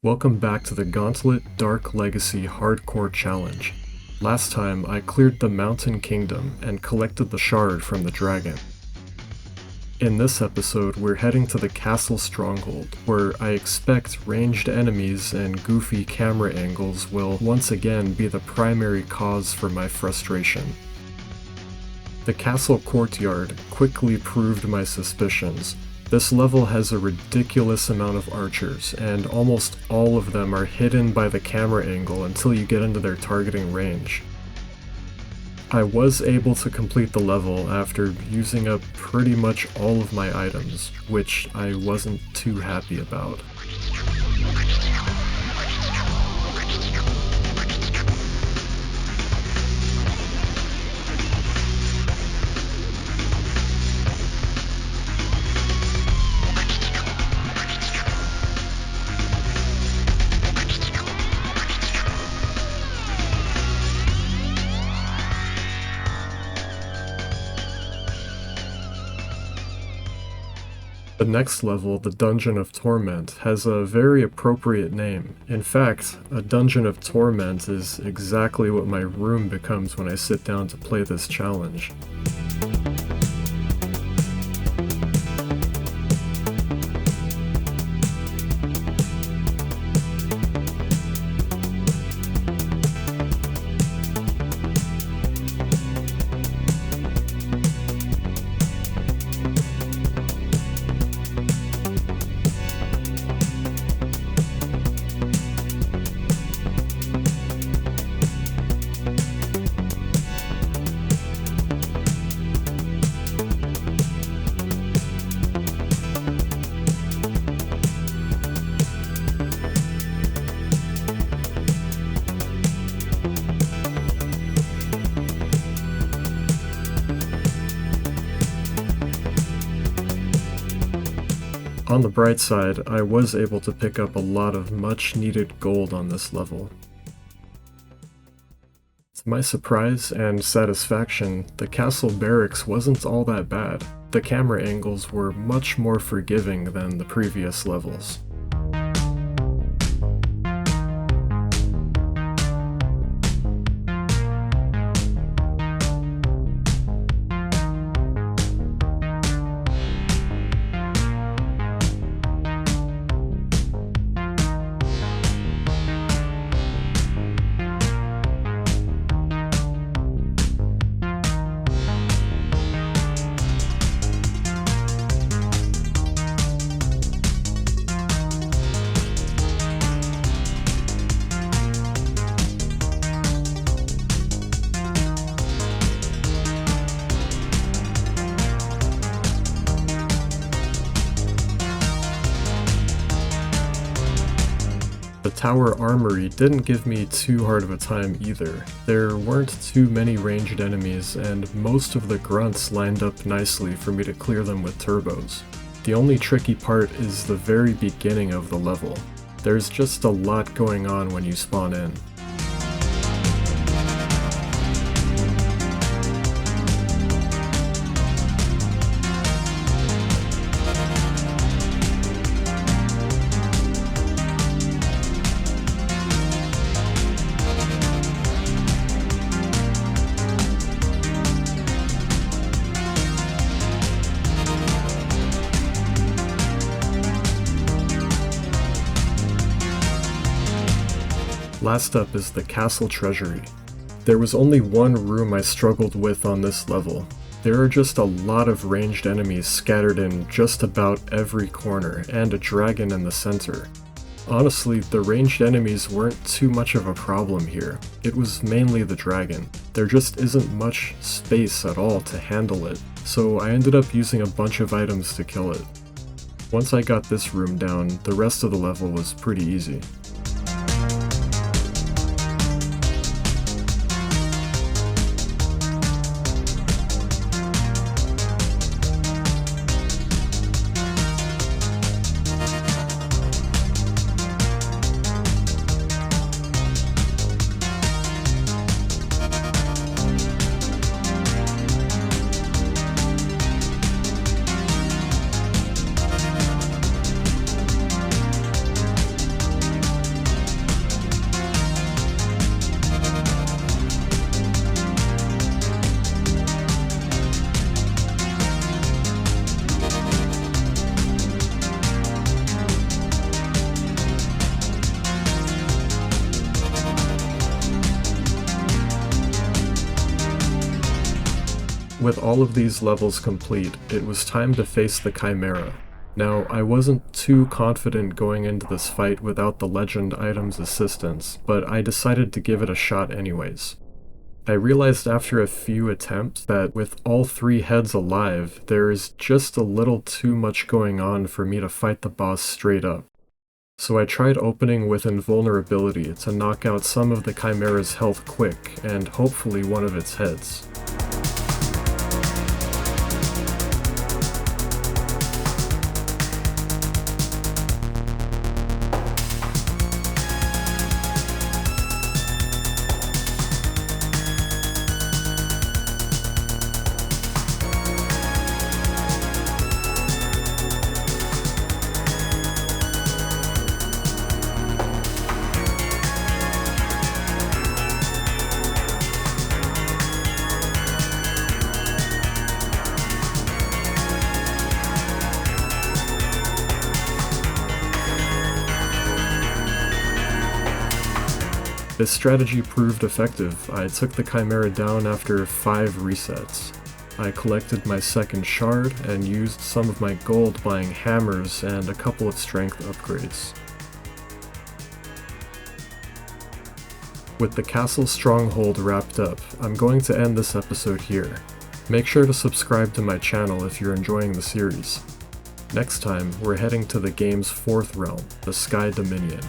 Welcome back to the Gauntlet Dark Legacy Hardcore Challenge. Last time I cleared the Mountain Kingdom and collected the shard from the dragon. In this episode we're heading to the Castle Stronghold, where I expect ranged enemies and goofy camera angles will once again be the primary cause for my frustration. The castle courtyard quickly proved my suspicions. This level has a ridiculous amount of archers, and almost all of them are hidden by the camera angle until you get into their targeting range. I was able to complete the level after using up pretty much all of my items, which I wasn't too happy about. The next level, the Dungeon of Torment, has a very appropriate name. In fact, a Dungeon of Torment is exactly what my room becomes when I sit down to play this challenge. On the bright side, I was able to pick up a lot of much needed gold on this level. To my surprise and satisfaction, the castle barracks wasn't all that bad. The camera angles were much more forgiving than the previous levels. The Tower Armory didn't give me too hard of a time either. There weren't too many ranged enemies, and most of the grunts lined up nicely for me to clear them with turbos. The only tricky part is the very beginning of the level. There's just a lot going on when you spawn in. Last up is the Castle Treasury. There was only one room I struggled with on this level. There are just a lot of ranged enemies scattered in just about every corner, and a dragon in the center. Honestly, the ranged enemies weren't too much of a problem here. It was mainly the dragon. There just isn't much space at all to handle it, so I ended up using a bunch of items to kill it. Once I got this room down, the rest of the level was pretty easy. With all of these levels complete, it was time to face the Chimera. Now, I wasn't too confident going into this fight without the legend item's assistance, but I decided to give it a shot anyways. I realized after a few attempts that with all 3 heads alive, there is just a little too much going on for me to fight the boss straight up. So I tried opening with invulnerability to knock out some of the Chimera's health quick, and hopefully one of its heads. This strategy proved effective. I took the Chimera down after 5 resets. I collected my second shard and used some of my gold buying hammers and a couple of strength upgrades. With the castle stronghold wrapped up, I'm going to end this episode here. Make sure to subscribe to my channel if you're enjoying the series. Next time, we're heading to the game's 4th realm, the Sky Dominion.